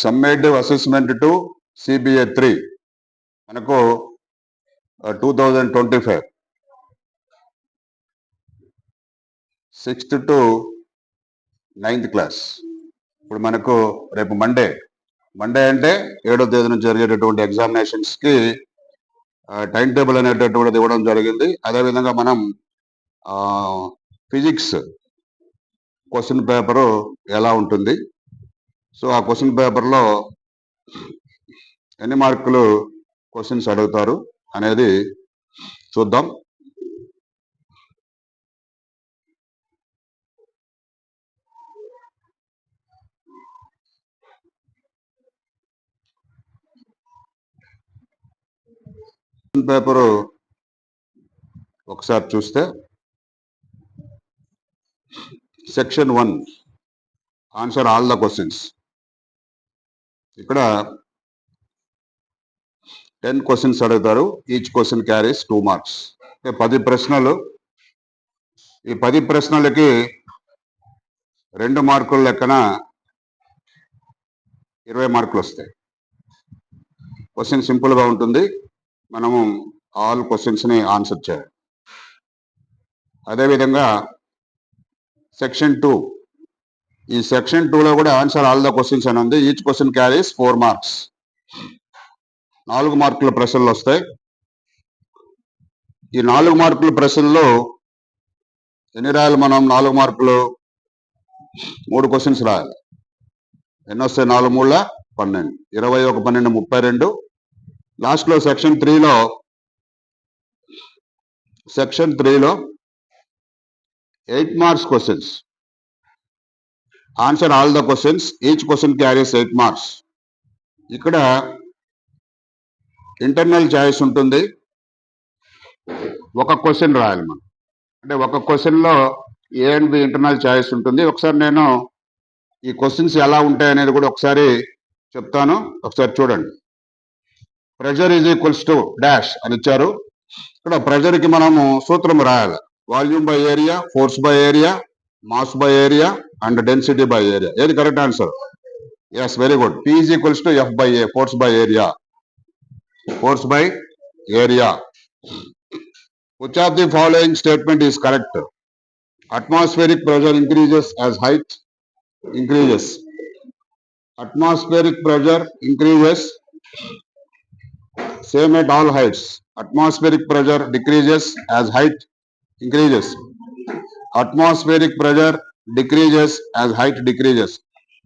Summative assessment to CBA 3 మనకు 2025 6th to 9th class. ఇప్పుడు మనకు రేపు మండే అంటే 7వ తేదీ నుంచి జరిగేటటువంటి ఎగ్జామినేషన్స్ కి టైం టేబుల్ అనేటటువంటిది ఇవ్వడం జరిగింది. అదేవిధంగా మనం ఫిజిక్స్ క్వశ్చన్ పేపరు ఎలా ఉంటుంది, సో ఆ క్వశ్చన్ పేపర్లో ఎన్ని మార్కులు క్వశ్చన్స్ అడుగుతారు అనేది చూద్దాం. పేపరు ఒకసారి చూస్తే section 1 answer all the questions. ఇక్కడ 10 క్వశ్చన్స్ అడుగుతారు. Each question carries 2 marks. 10 ప్రశ్నలు. ఈ 10 ప్రశ్నలకి 2 మార్కుల లెక్కన 20 మార్కులు వస్తాయి. క్వశ్చన్ సింపుల్ గా ఉంటుంది. మనము ఆల్ క్వశ్చన్స్ ని ఆన్సర్ చేయాలి. అదేవిధంగా సెక్షన్ 2, ఈ సెక్షన్ 2 లో కూడా ఆన్సర్ ఆల్ ద క్వశ్చన్స్ అని ఉంది. Each question carries 4 marks. 4 మార్కుల ప్రశ్నలు వస్తాయి. ఈ 4 మార్కుల ప్రశ్నల్లో ఎన్ని రాయాలి మనం? 4 మార్కులు 3 క్వశ్చన్స్ రాయాలి. ఎన్ని వస్తాయి? 4 3 12, 21 12 32. లాస్ట్ లో సెక్షన్ 3లో 8 marks questions. Answer all the questions. Each question carries 8 marks. ఇక్కడ ఇంటర్నల్ చాయిస్ ఉంటుంది. ఒక క్వశ్చన్ రాయాలి మనం. అంటే ఒక క్వశ్చన్ లో A and B internal choice ఉంటుంది. ఒకసారి నేను ఈ క్వశ్చన్స్ ఎలా ఉంటాయి అనేది కూడా ఒకసారి చెప్తాను. ఒకసారి చూడండి. Pressure is equals to dash అని ఇచ్చారు. ఇక్కడ ప్రెషర్ కి మనము సూత్రం రాయాలి. Volume by area, force by area, mass by area and density by area. ఏది correct answer? Yes, very good. P is equals to F by A, force by area. Force by area. Which of the following statement is correct? Atmospheric pressure increases as height increases. Atmospheric pressure increases same at all heights. Atmospheric pressure decreases as height increases. Atmospheric pressure decreases as height decreases.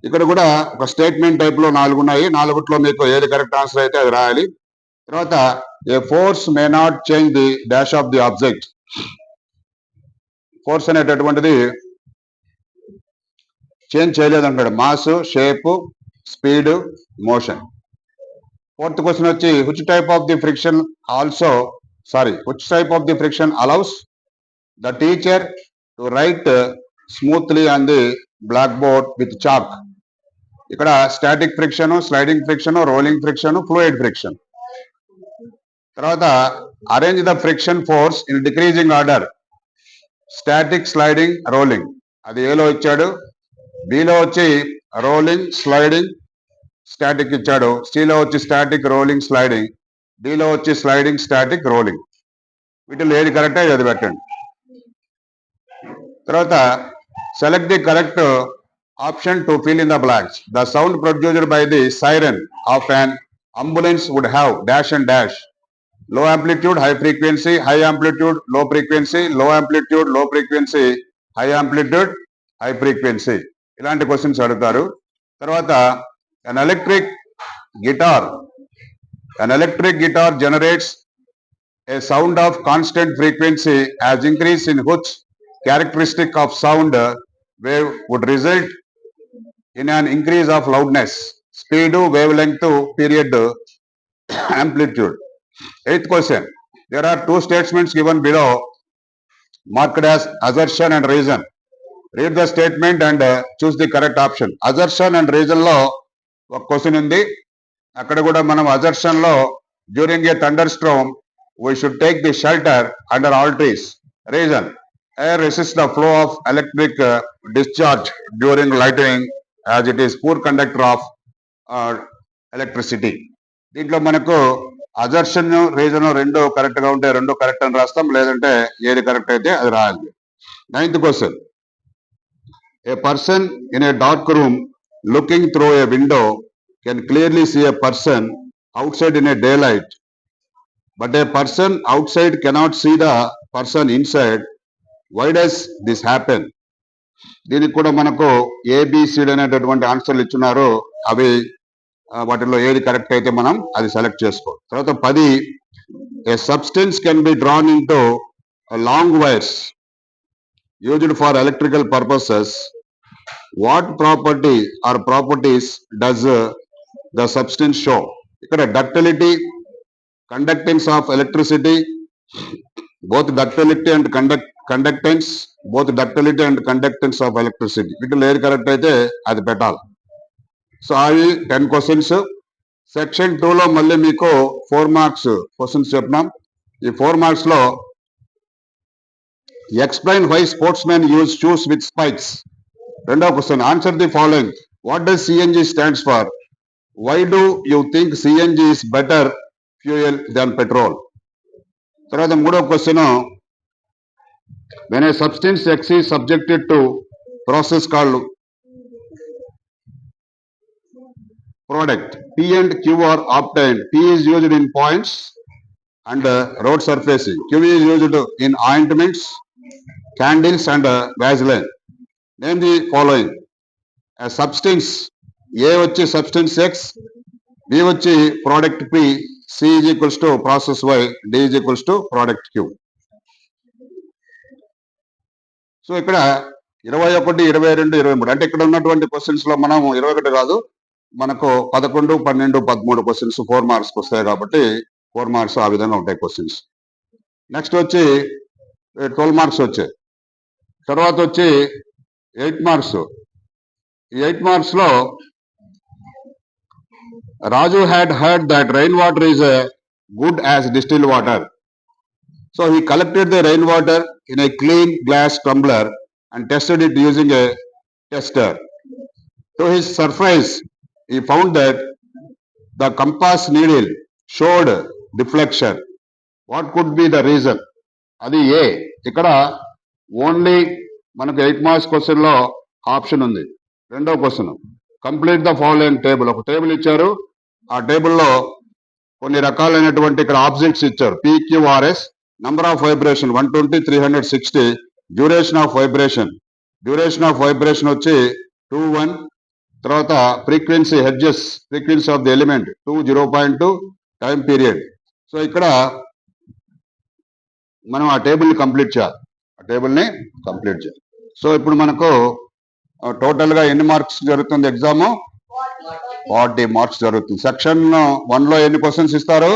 ఇక్కడ కూడా ఒక statement type లో 4 ఉన్నాయి. 4లో మీకు ఏది correct answer అయితే అది రాయాలి. తర్వాత a force may not change the dash of the object. Force అనేటటువంటిది చేంజ్ చేయలేదు అంటాడు. Mass, shape, speed, motion. 4th question వచ్చి which type of the friction allows the teacher to write smoothly on the blackboard with chalk. ఇక్కడ static friction, sliding friction, rolling friction, fluid friction. తర్వాత arrange the friction force in decreasing order. Static, sliding, rolling. అది ఏలో ఇచ్చాడు. Below వచ్చి rolling, sliding, static ఇచ్చాడు. సిలో వచ్చి static, rolling, sliding. డిలో వచ్చి స్లైడింగ్, స్టాటిక్, రోలింగ్. వీటిలో ఏది కరెక్ట్ అది పెట్టండి. తర్వాత select the correct option to fill in the blanks. The sound produced by the siren of an ambulance would have dash and dash. Low amplitude, high frequency, high amplitude, low frequency, low amplitude, low frequency, high amplitude, high frequency. ఇలాంటి questions అడుగుతారు. తర్వాత an electric guitar generates a sound of constant frequency as increase in which characteristic of sound wave would result in an increase of loudness, speed, wavelength, period, amplitude. 8th question. There are 2 statements given below marked as assertion and reason. Read the statement and choose the correct option. Assertion and reason లో ఒక question ఉంది. అక్కడ కూడా మనం assertion లో during a thunder storm we should take the shelter under all trees. Reason. Air resists the flow of electric discharge during lighting as it is poor conductor of electricity. దీంట్లో మనకు assertion reason రెండు correct గా ఉంటే రెండు correct అని రాస్తాం, లేదంటే ఏది కరెక్ట్ అయితే అది రాయాలి. 9th question. A person in a dark room looking through a window can clearly see a person outside in a daylight, but a person outside cannot see the person inside. Why does this happen? దీనికి కూడా మనకు A B C D అనేటటువంటి ఆన్సర్లు ఇచ్చున్నారు. అవి వాటిలో ఏది correct అయితే మనం అది సెలెక్ట్ చేసుకో. తర్వాత 10, a substance can be drawn into long wires used for electrical purposes. What property or properties does the substance show? ఇక్కడ ductility, conductance of electricity, both ductility and conductance, both ductility and conductance of electricity. వీటిలో ఏది correct అయితే అది పెట్టాలి. So అవి 10 questions. Section 2లో మళ్ళీ మీకు 4 మార్క్స్ క్వశ్చన్స్ చెప్పినాం. ఈ 4 మార్క్స్ లో explain why sportsmen use shoes with spikes. రెండవ question, answer the following. What does CNG stands for? Why do you think CNG is better fuel than petrol? తర్వాత మూడవ question, when a substance X is subjected to process called product, P and Q are obtained. P is used in points and road surfacing. Q is used in ointments, candles and Vaseline. Name the following. A substance A వచ్చి substance X, B వచ్చి product P, C is equals to process Y, D is equals to product Q. So ఇక్కడ 21, 22, 23 అంటే ఇక్కడ ఉన్నటువంటి questions లో మనం 21 కాదు, మనకు 11, 12, 13 క్వశ్చన్స్ 4 మార్క్స్ వస్తాయి కాబట్టి 4 మార్క్స్ ఆ విధంగా ఉంటాయి క్వశ్చన్స్. నెక్స్ట్ వచ్చి 12 మార్క్స్ వచ్చాయి. తర్వాత వచ్చి 8 మార్క్స్. ఈ 8 మార్క్స్ లో Raju had heard that rainwater is good as distilled water. So he collected the rainwater in a clean glass tumbler and tested it using a tester. To his surprise, he found that the compass needle showed deflection. What could be the reason? అది ఏ. ఇక్కడ only మనకు 8 marks question లో option ఉంది. రెండో question, complete the following table. ఒక table ఇచ్చారు, ఆ టేబుల్లో కొన్ని రకాలైనటువంటి ఇక్కడ ఆబ్జెక్ట్స్ ఇచ్చారు. PQRS, number of vibration 120, 360, duration of vibration వచ్చి 21, తర్వాత frequency hedges, frequency of the element 2, 0.2, time period. So ఇక్కడ మనం ఆ టేబుల్ని కంప్లీట్ చేయాలి. సో ఇప్పుడు మనకు టోటల్ గా ఎన్ని మార్క్స్ జరుగుతుంది ఎగ్జామ్? 40 మార్క్స్ జరుగుతుంది. సెక్షన్ 1లో ఎన్ని క్వశ్చన్స్ ఇస్తారు?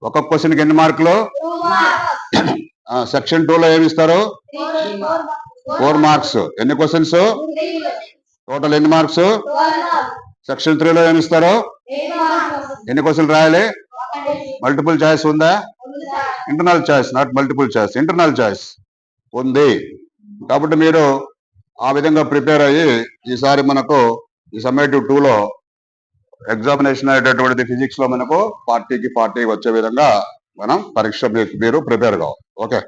ఒక్కొక్క క్వశ్చన్ కి ఎన్ని మార్కులు? సెక్షన్ 2లో ఏమి ఇస్తారు? 4 మార్క్స్. ఎన్ని క్వశ్చన్స్? టోటల్ ఎన్ని మార్క్స్? సెక్షన్ 3లో ఏమి ఇస్తారు? ఎన్ని క్వశ్చన్లు రాయాలి? మల్టిపుల్ చాయిస్ ఉందా? Internal choice, not multiple choice, internal choice ఉంది. కాబట్టి మీరు ఆ విధంగా ప్రిపేర్ అయ్యి ఈసారి మనకు ఈ సమ్మేటివ్ 2లో ఎగ్జామినేషన్ అయ్యేటటువంటిది ఫిజిక్స్ లో మనకు 40కి 40 వచ్చే విధంగా మనం పరీక్ష మీరు ప్రిపేర్ కావాలి. ఓకే.